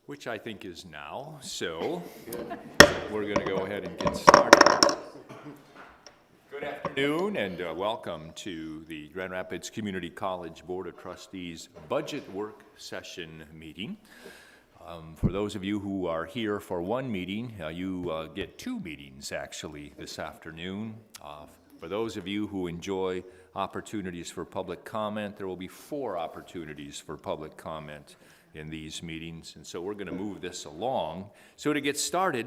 Which I think is now, so we're going to go ahead and get started. Good afternoon and welcome to the Grand Rapids Community College Board of Trustees Budget Work Session meeting. For those of you who are here for one meeting, you get two meetings actually this afternoon. For those of you who enjoy opportunities for public comment, there will be 4 opportunities for public comment in these meetings, and so we're going to move this along. So to get started,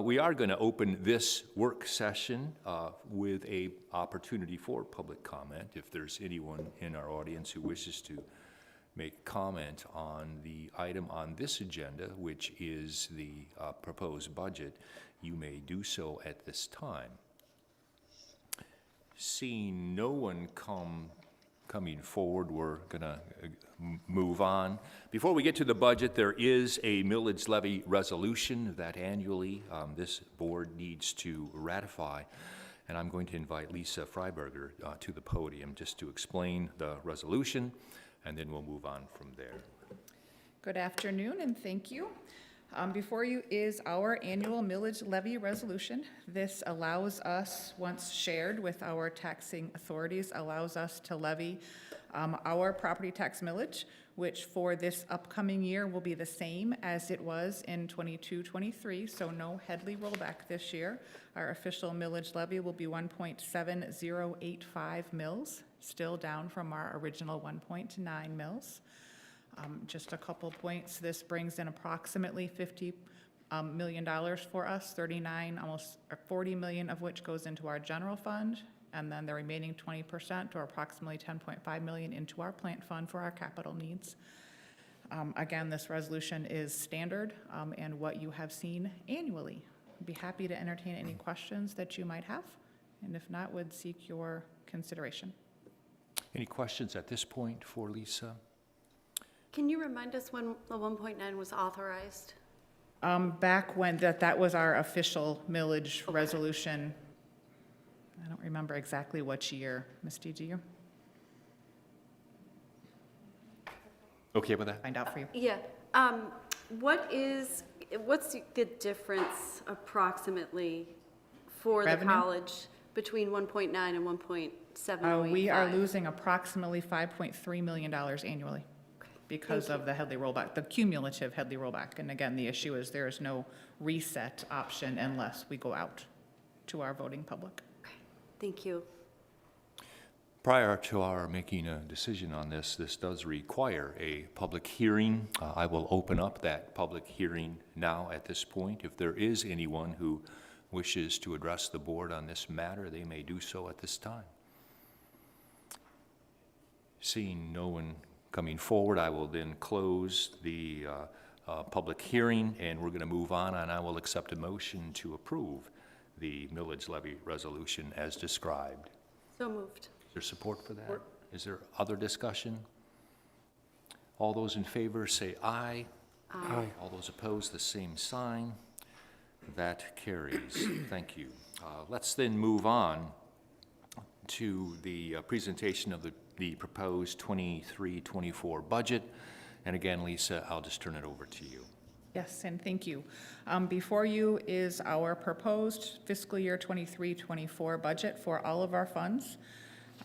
we are going to open this work session with a opportunity for public comment. If there's anyone in our audience who wishes to make comment on the item on this agenda, which is the proposed budget, you may do so at this time. Seeing no one coming forward, we're going to move on. Before we get to the budget, there is a millage levy resolution that annually this board needs to ratify, and I'm going to invite Lisa Freiberger to the podium just to explain the resolution, and then we'll move on from there. Good afternoon and thank you. Before you is our annual millage levy resolution. This allows us, once shared with our taxing authorities, allows us to levy our property tax millage, which for this upcoming year will be the same as it was in 22-23, so no Headley rollback this year. Our official millage levy will be 1.7085 mils, still down from our original 1.9 mils. Just a couple points. This brings in approximately $50 million for us, 39, almost 40 million of which goes into our general fund, and then the remaining 20%, or approximately 10.5 million, into our plant fund for our capital needs. Again, this resolution is standard and what you have seen annually. I'd be happy to entertain any questions that you might have, and if not, would seek your consideration. Any questions at this point for Lisa? Can you remind us when the 1.9 was authorized? Back when that was our official millage resolution. I don't remember exactly which year. Misty, do you? Okay with that? Find out for you. Yeah. What's the difference approximately for Revenue? the college between 1.9 and 1.7? We are losing approximately $5.3 million annually because of the Headley rollback, the cumulative Headley rollback. And again, the issue is there is no reset option unless we go out to our voting public. Okay. Thank you. Prior to our making a decision on this does require a public hearing. I will open up that public hearing now at this point. If there is anyone who wishes to address the board on this matter, they may do so at this time. Seeing no one coming forward, I will then close the public hearing, and we're going to move on, and I will accept a motion to approve the millage levy resolution as described. So moved. Is there support for that? Is there other discussion? All those in favor say aye. Aye. All those opposed, the same sign. That carries. Thank you. Let's then move on to the presentation of the proposed 23-24 budget. And again, Lisa, I'll just turn it over to you. Yes, and thank you. Before you is our proposed fiscal year 23-24 budget for all of our funds.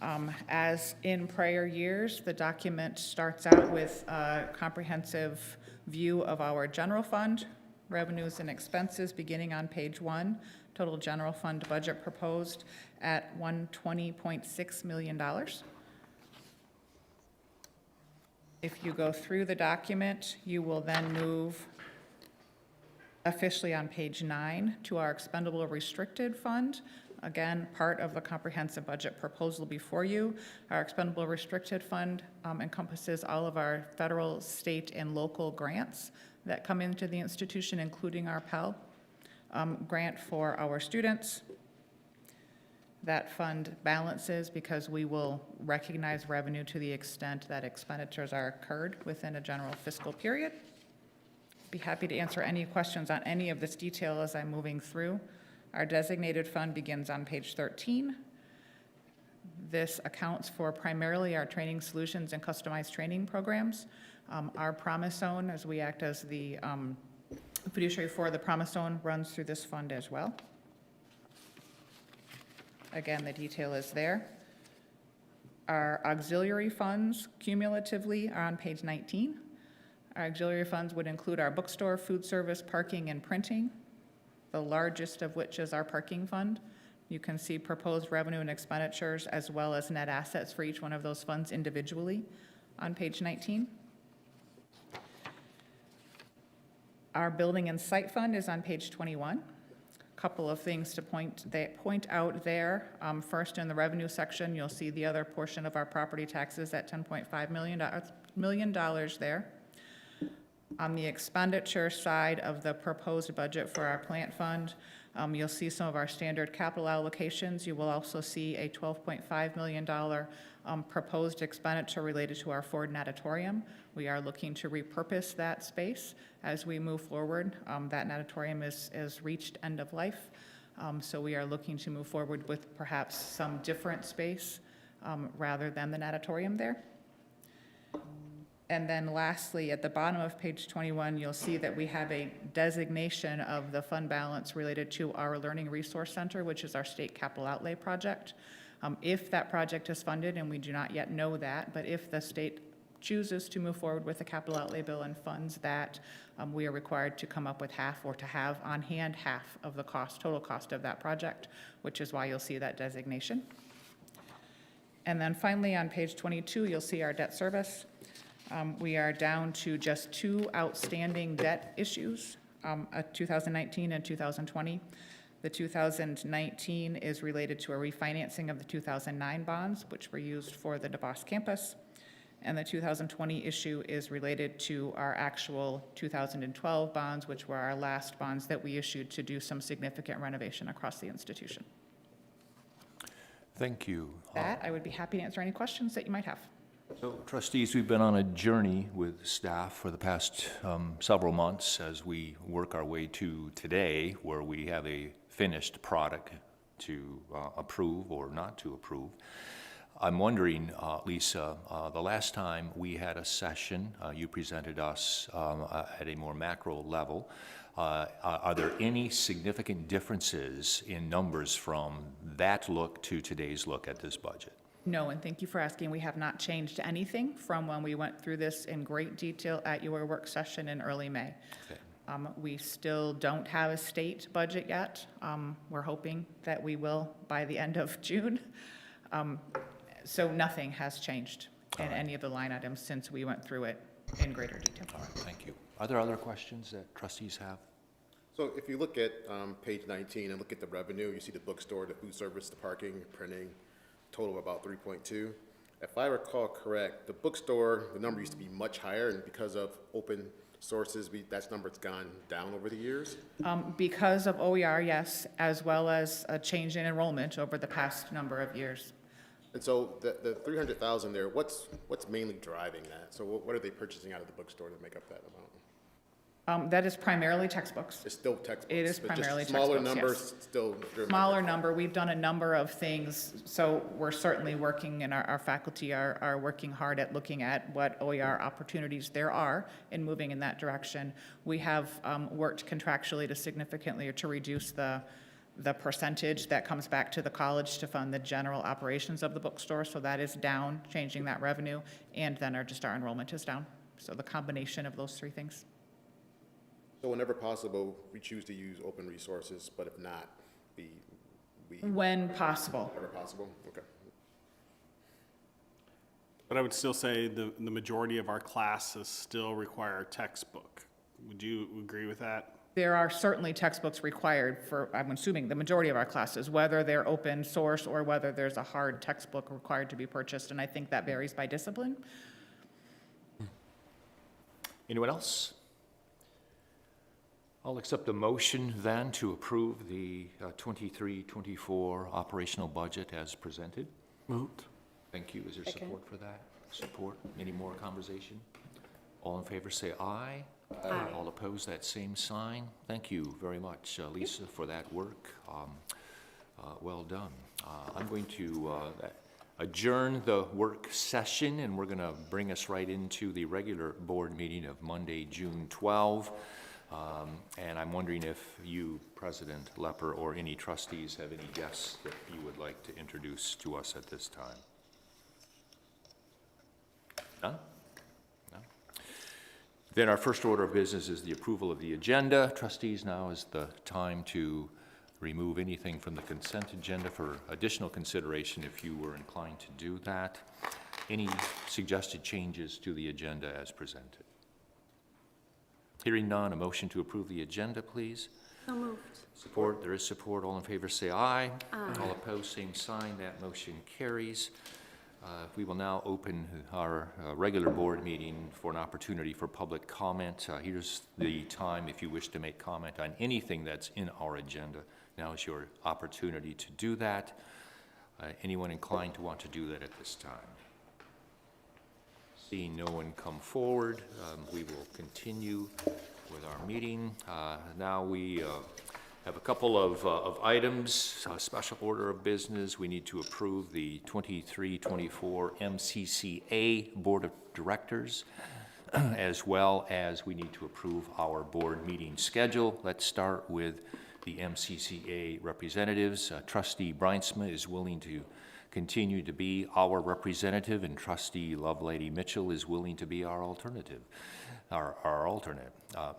As in prior years, the document starts out with a comprehensive view of our general fund, revenues and expenses beginning on page 1. Total general fund budget proposed at $120.6 million. If you go through the document, you will then move officially on page 9 to our expendable restricted fund. Again, part of the comprehensive budget proposal before you. Our expendable restricted fund encompasses all of our federal, state, and local grants that come into the institution, including our Pell grant for our students. That fund balances because we will recognize revenue to the extent that expenditures are incurred within a general fiscal period. Be happy to answer any questions on any of this detail as I'm moving through. Our designated fund begins on page 13. This accounts for primarily our training solutions and customized training programs. Our promise zone, as we act as the fiduciary for the promise zone, runs through this fund as well. Again, the detail is there. Our auxiliary funds cumulatively are on page 19. Our auxiliary funds would include our bookstore, food service, parking, and printing, the largest of which is our parking fund. You can see proposed revenue and expenditures as well as net assets for each one of those funds individually on page 19. Our building and site fund is on page 21. Couple of things to point out there. First, in the revenue section, you'll see the other portion of our property taxes at $10.5 million there. On the expenditure side of the proposed budget for our plant fund, you'll see some of our standard capital allocations. You will also see a $12.5 million proposed expenditure related to our Ford natatorium. We are looking to repurpose that space as we move forward. That natatorium is reached end of life, so we are looking to move forward with perhaps some different space rather than the natatorium there. And then lastly, at the bottom of page 21, you'll see that we have a designation of the fund balance related to our Learning Resource Center, which is our state capital outlay project. If that project is funded, and we do not yet know that, but if the state chooses to move forward with the capital outlay bill and funds that, we are required to come up with half, or to have on hand half of the cost, total cost of that project, which is why you'll see that designation. And then finally, on page 22, you'll see our debt service. We are down to just 2 outstanding debt issues, 2019 and 2020. The 2019 is related to a refinancing of the 2009 bonds, which were used for the DeVos campus. And the 2020 issue is related to our actual 2012 bonds, which were our last bonds that we issued to do some significant renovation across the institution. Thank you. That, I would be happy to answer any questions that you might have. So, trustees, we've been on a journey with staff for the past several months as we work our way to today, where we have a finished product to approve or not to approve. I'm wondering, Lisa, the last time we had a session, you presented us at a more macro level. Are there any significant differences in numbers from that look to today's look at this budget? No, and thank you for asking. We have not changed anything from when we went through this in great detail at your work session in early May. Okay. We still don't have a state budget yet. We're hoping that we will by the end of June. So nothing has changed in any of the line items since we went through it in greater detail. All right, thank you. Are there other questions that trustees have? So if you look at page 19 and look at the revenue, you see the bookstore, the food service, the parking, printing, total of about 3.2. If I recall correct, the bookstore, the number used to be much higher, and because of open sources, that number's gone down over the years. Because of OER, yes, as well as a change in enrollment over the past number of years. And so the 300,000 there, what's mainly driving that? So what are they purchasing out of the bookstore to make up that amount? That is primarily textbooks. It's still textbooks. It is but just primarily smaller textbooks, numbers, yes. still driven by Smaller that. number. We've done a number of things, so we're certainly working, and our faculty are working hard at looking at what OER opportunities there are in moving in that direction. We have worked contractually to significantly or to reduce the percentage that comes back to the college to fund the general operations of the bookstore, so that is down, changing that revenue, and then our enrollment is down. So the combination of those 3 things. So whenever possible, we choose to use open resources, but if not, we When possible. whenever possible, okay. But I would still say the majority of our classes still require a textbook. Would you agree with that? There are certainly textbooks required for, I'm assuming, the majority of our classes, whether they're open source or whether there's a hard textbook required to be purchased, and I think that varies by discipline. Anyone else? I'll accept a motion then to approve the 23-24 operational budget as presented. Moved. Thank you. Is there support for that? Support? Any more conversation? All in favor say aye. Aye. All opposed, that same sign. Thank you very much, Lisa, for that work. Well done. I'm going to adjourn the work session, and we're going to bring us right into the regular board meeting of Monday, June 12. And I'm wondering if you, President Lepper, or any trustees have any guests that you would like to introduce to us at this time? None? No? Then our first order of business is the approval of the agenda. Trustees, now is the time to remove anything from the consent agenda for additional consideration if you were inclined to do that. Any suggested changes to the agenda as presented? Hearing none, a motion to approve the agenda, please. So moved. Support, there is support. All in favor say aye. Aye. All opposed, same sign. That motion carries. We will now open our regular board meeting for an opportunity for public comment. Here's the time if you wish to make comment on anything that's in our agenda. Now is your opportunity to do that. Anyone inclined to want to do that at this time? Seeing no one come forward, we will continue with our meeting. Now we have a couple of items, special order of business. We need to approve the 23-24 MCCA Board of Directors, as well as we need to approve our board meeting schedule. Let's start with the MCCA representatives. Trustee Breinsma is willing to continue to be our representative, and Trustee Lovelady Mitchell is willing to be our alternative, our alternate.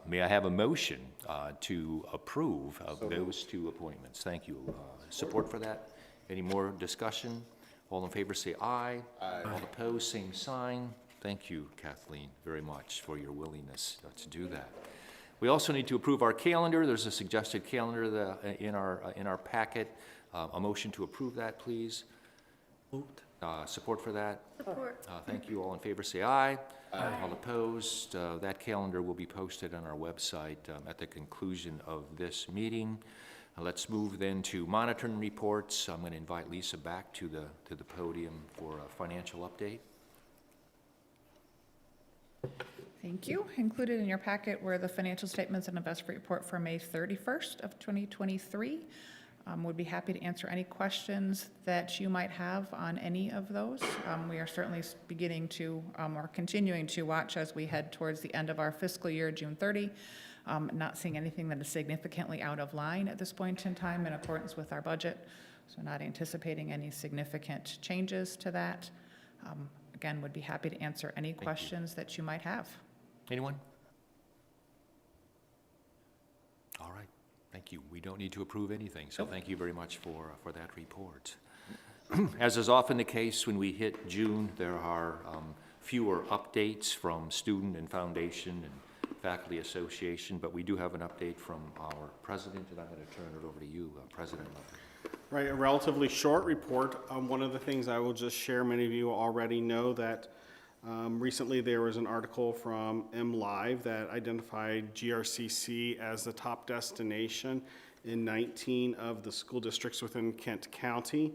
May I have a motion to approve of those two appointments? Thank you. Support for that? Any more discussion? All in favor say aye. Aye. All opposed, same sign. Thank you, Kathleen, very much for your willingness to do that. We also need to approve our calendar. There's a suggested calendar in our packet. A motion to approve that, please. Moved. Support for that? Support. Thank you. All in favor say aye. Aye. All opposed, that calendar will be posted on our website at the conclusion of this meeting. Let's move then to monitoring reports. I'm going to invite Lisa back to the podium for a financial update. Thank you. Included in your packet were the financial statements and investment report for May 31st of 2023. Would be happy to answer any questions that you might have on any of those. We are certainly beginning to, or continuing to watch as we head towards the end of our fiscal year, June 30. Not seeing anything that is significantly out of line at this point in time in accordance with our budget, so not anticipating any significant changes to that. Again, would be happy to answer any questions that you might have. Anyone? All right. Thank you. We don't need to approve anything, so thank you very much for that report. As is often the case when we hit June, there are fewer updates from student and foundation and faculty association, but we do have an update from our president, and I'm going to turn it over to you, President. Right, a relatively short report. One of the things I will just share, many of you already know that recently there was an article from MLive that identified GRCC as the top destination in 19 of the school districts within Kent County,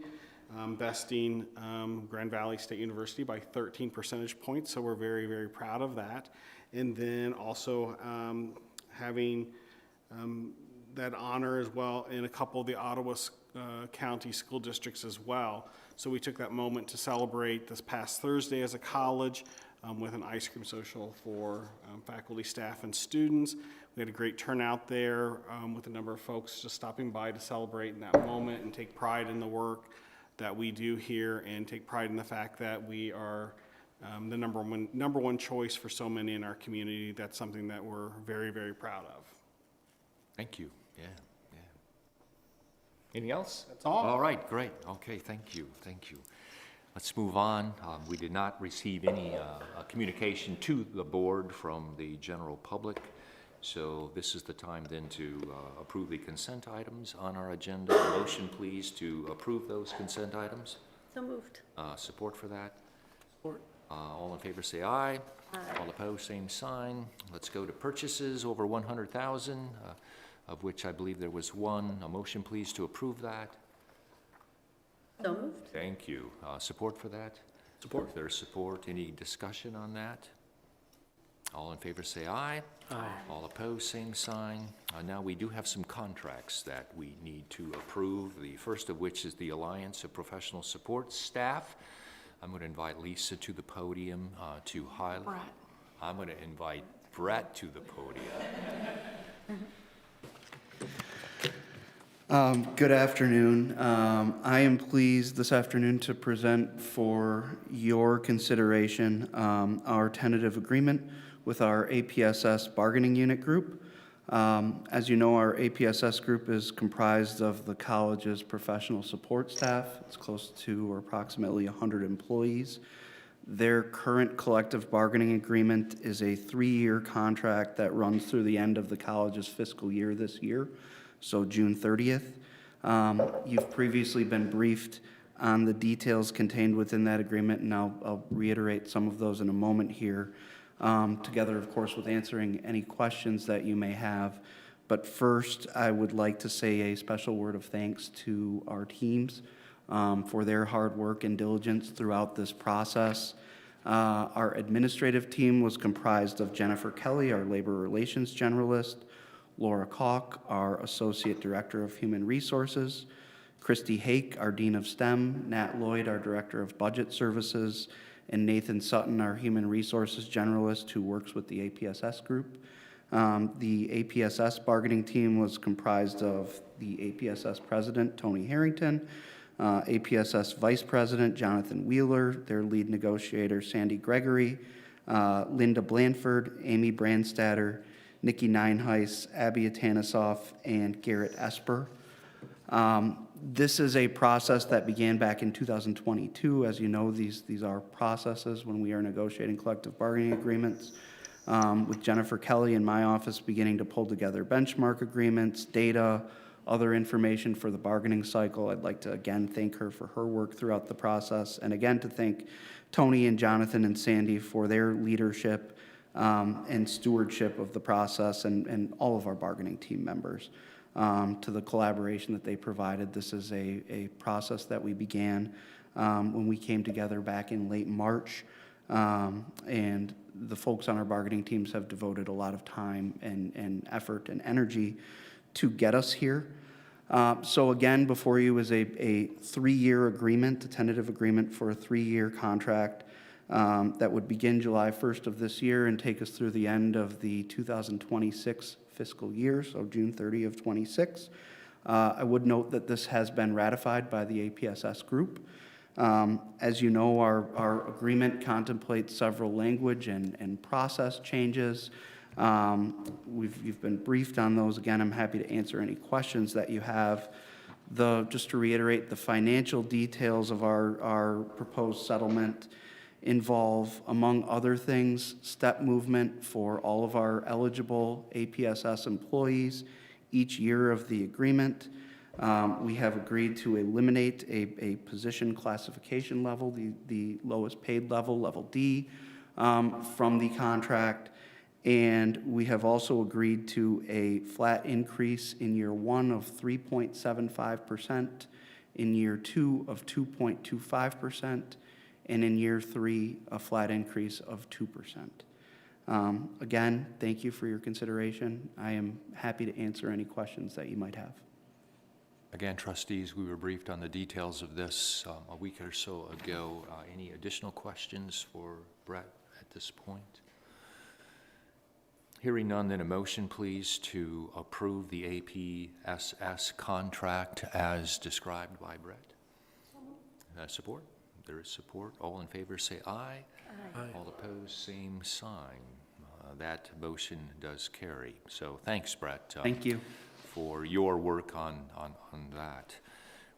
besting Grand Valley State University by 13 percentage points, so we're very, very proud of that. And then also having that honor as well in a couple of the Ottawa County school districts as well. So we took that moment to celebrate this past Thursday as a college with an ice cream social for faculty, staff, and students. We had a great turnout there with a number of folks just stopping by to celebrate in that moment and take pride in the work that we do here and take pride in the fact that we are the number one choice for so many in our community. That's something that we're very, very proud of. Thank you. Yeah. Anything else? That's all. All right, great. Okay, thank you. Let's move on. We did not receive any communication to the board from the general public, so this is the time then to approve the consent items on our agenda. A motion, please, to approve those consent items. So moved. Support for that? Support. All in favor say aye. Aye. All opposed, same sign. Let's go to purchases over 100,000. Of which I believe there was one. A motion, please, to approve that. So moved. Thank you. Support for that? Support. If there's support, any discussion on that? All in favor say aye. Aye. All opposed, same sign. Now, we do have some contracts that we need to approve, the first of which is the Alliance of Professional Support Staff. I'm going to invite Lisa to the podium to highlight. Brett. I'm going to invite Brett to the podium. Good afternoon. I am pleased this afternoon to present for your consideration our tentative agreement with our APSS bargaining unit group. As you know, our APSS group is comprised of the college's professional support staff. It's close to or approximately 100 employees. Their current collective bargaining agreement is a 3-year contract that runs through the end of the college's fiscal year this year, so June 30th. You've previously been briefed on the details contained within that agreement, and I'll reiterate some of those in a moment here, together, of course, with answering any questions that you may have. But first, I would like to say a special word of thanks to our teams for their hard work and diligence throughout this process. Our administrative team was comprised of Jennifer Kelly, our labor relations generalist, Laura Kalk, our Associate Director of Human Resources, Christy Hake, our Dean of STEM, Nat Lloyd, our Director of Budget Services, and Nathan Sutton, our Human Resources Generalist who works with the APSS group. The APSS bargaining team was comprised of the APSS President, Tony Harrington, APSS Vice President, Jonathan Wheeler, their lead negotiator, Sandy Gregory, Linda Blanford, Amy Brandstatter, Nikki Nineheis, Abby Atanasoff, and Garrett Esper. This is a process that began back in 2022. As you know, these are processes when we are negotiating collective bargaining agreements, with Jennifer Kelly in my office beginning to pull together benchmark agreements, data, other information for the bargaining cycle. I'd like to again thank her for her work throughout the process, and again to thank Tony and Jonathan and Sandy for their leadership and stewardship of the process, and all of our bargaining team members to the collaboration that they provided. This is a process that we began when we came together back in late March, and the folks on our bargaining teams have devoted a lot of time and effort and energy to get us here. So again, before you is a 3-year agreement, a tentative agreement for a 3-year contract that would begin July 1st of this year and take us through the end of the 2026 fiscal year, so June 30 of 26. I would note that this has been ratified by the APSS group. As you know, our agreement contemplates several language and process changes. You've been briefed on those. Again, I'm happy to answer any questions that you have. Just to reiterate, the financial details of our proposed settlement involve, among other things, step movement for all of our eligible APSS employees each year of the agreement. We have agreed to eliminate a position classification level, the lowest paid level, level D, from the contract. And we have also agreed to a flat increase in year 1 of 3.75%, in year 2 of 2.25%, and in year 3, a flat increase of 2%. Again, thank you for your consideration. I am happy to answer any questions that you might have. Again, trustees, we were briefed on the details of this a week or so ago. Any additional questions for Brett at this point? Hearing none, then a motion, please, to approve the APSS contract as described by Brett. Support? There is support. All in favor say aye. Aye. All opposed, same sign. That motion does carry. So thanks, Brett. Thank you. For your work on that.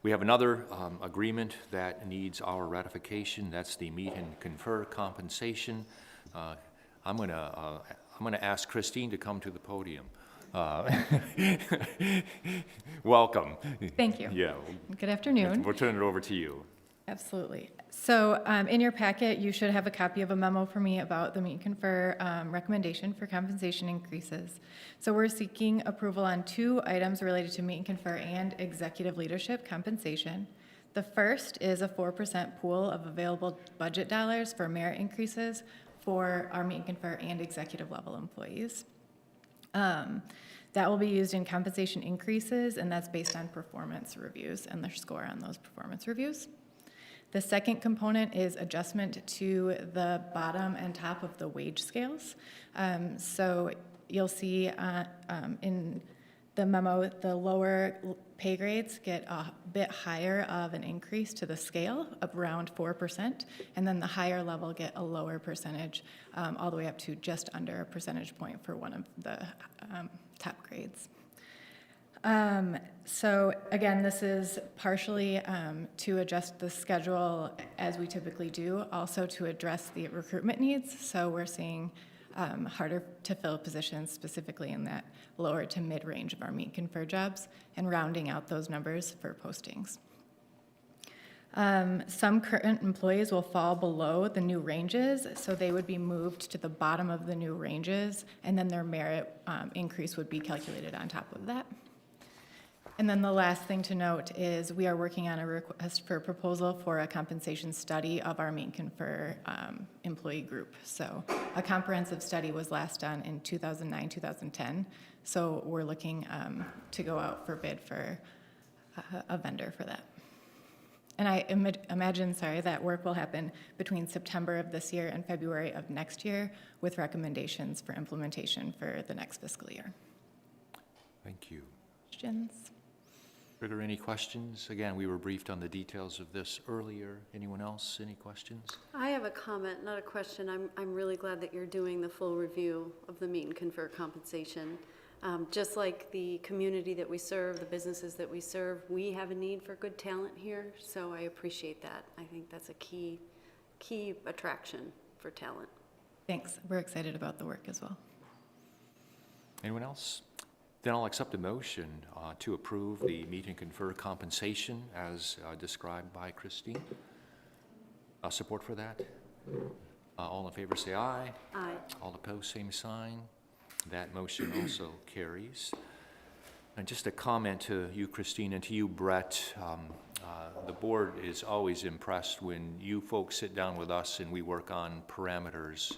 We have another agreement that needs our ratification. That's the meet and confer compensation. I'm going to ask Christine to come to the podium. Welcome. Thank you. Yeah. Good afternoon. We'll turn it over to you. Absolutely. So in your packet, you should have a copy of a memo from me about the meet and confer recommendation for compensation increases. So we're seeking approval on 2 items related to meet and confer and executive leadership compensation. The first is a 4% pool of available budget dollars for merit increases for our meet and confer and executive level employees. That will be used in compensation increases, and that's based on performance reviews and their score on those performance reviews. The second component is adjustment to the bottom and top of the wage scales. So you'll see in the memo, the lower pay grades get a bit higher of an increase to the scale of around 4%, and then the higher level get a lower percentage, all the way up to just under a percentage point for one of the top grades. So again, this is partially to adjust the schedule as we typically do, also to address the recruitment needs. So we're seeing harder to fill positions specifically in that lower to mid-range of our meet and confer jobs, and rounding out those numbers for postings. Some current employees will fall below the new ranges, so they would be moved to the bottom of the new ranges, and then their merit increase would be calculated on top of that. And then the last thing to note is we are working on a request for proposal for a compensation study of our meet and confer employee group. So a comprehensive study was last done in 2009, 2010. So we're looking to go out for bid for a vendor for that. And I imagine, that work will happen between September of this year and February of next year, with recommendations for implementation for the next fiscal year. Thank you. Questions? Are there any questions? Again, we were briefed on the details of this earlier. Anyone else, any questions? I have a comment, not a question. I'm really glad that you're doing the full review of the meet and confer compensation. Just like the community that we serve, the businesses that we serve, we have a need for good talent here, so I appreciate that. I think that's a key attraction for talent. Thanks. We're excited about the work as well. Anyone else? Then I'll accept a motion to approve the meet and confer compensation as described by Christine. Support for that? All in favor say aye. Aye. All opposed, same sign. That motion also carries. And just a comment to you, Christine, and to you, Brett. The board is always impressed when you folks sit down with us and we work on parameters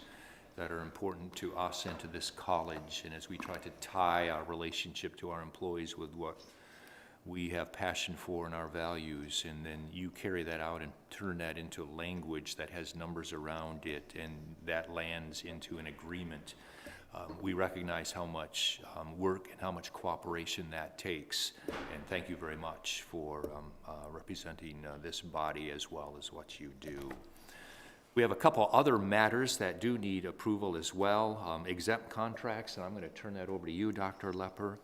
that are important to us and to this college, and as we try to tie our relationship to our employees with what we have passion for and our values, and then you carry that out and turn that into language that has numbers around it, and that lands into an agreement. We recognize how much work and how much cooperation that takes, and thank you very much for representing this body as well as what you do. We have a couple other matters that do need approval as well. Exempt contracts, and I'm going to turn that over to you, Dr. Lepper.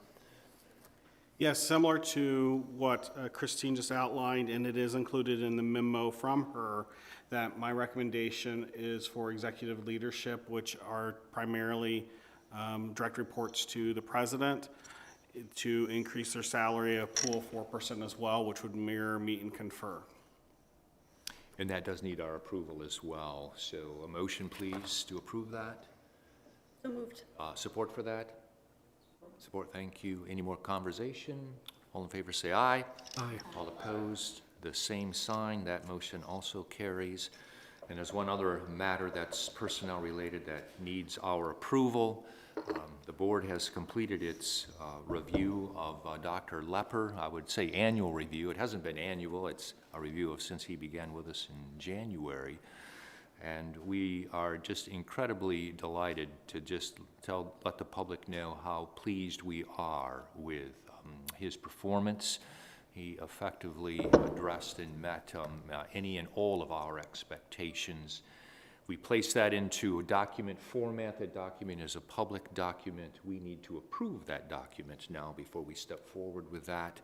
Yes, similar to what Christine just outlined, and it is included in the memo from her, that my recommendation is for executive leadership, which are primarily direct reports to the president, to increase their salary a pool 4% as well, which would mirror meet and confer. And that does need our approval as well. So a motion, please, to approve that. So moved. Support for that? Support, thank you. Any more conversation? All in favor say aye. Aye. All opposed, the same sign. That motion also carries. And there's one other matter that's personnel related that needs our approval. The board has completed its review of Dr. Lepper. I would say annual review. It hasn't been annual. It's a review of since he began with us in January. And we are just incredibly delighted to just let the public know how pleased we are with his performance. He effectively addressed and met any and all of our expectations. We place that into a document format. That document is a public document. We need to approve that document now before we step forward with that.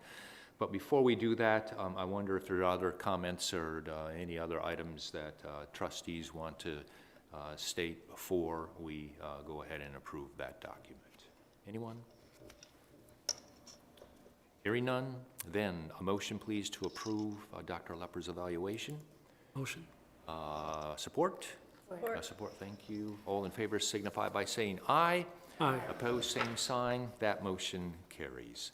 But before we do that, I wonder if there are other comments or any other items that trustees want to state before we go ahead and approve that document. Anyone? Hearing none, then a motion please to approve Dr. Lepper's evaluation. Motion. Support? Support, thank you. All in favor signify by saying aye. Aye. Opposed, same sign. That motion carries.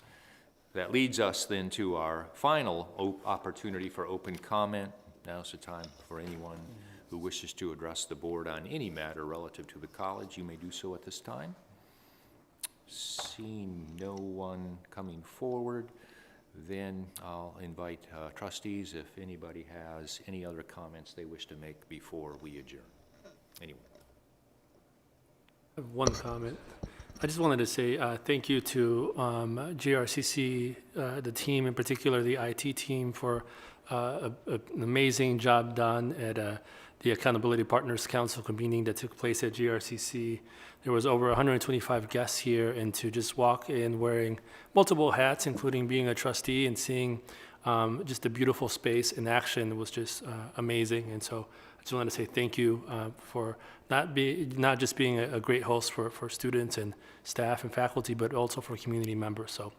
That leads us then to our final opportunity for open comment. Now's the time for anyone who who wishes to address the board on any matter relative to the college, you may do so at this time. Seeing no one coming forward, then I'll invite trustees if anybody has any other comments they wish to make before we adjourn. Anyone? I have one comment. I just wanted to say thank you to GRCC, the team, in particular the IT team, for an amazing job done at the Accountability Partners Council convening that took place at GRCC. There was over 125 guests here, and to just walk in wearing multiple hats, including being a trustee and seeing just a beautiful space in action was just amazing. And so I just wanted to say thank you for not just being a great host for students and staff and faculty, but also for community members. So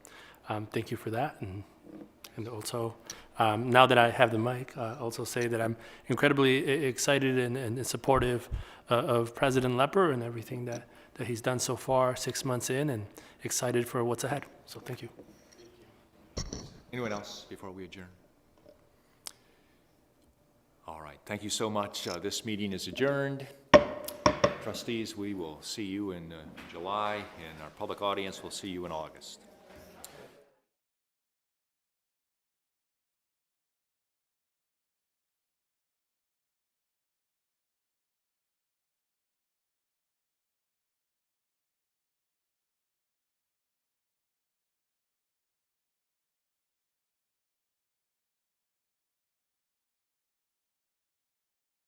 thank you for that. And also, now that I have the mic, also say that I'm incredibly excited and supportive of President Lepper and everything that he's done so far, 6 months in, and excited for what's ahead. So thank you. Anyone else before we adjourn? All right, thank you so much. This meeting is adjourned. Trustees, we will see you in July, and our public audience will see you in August.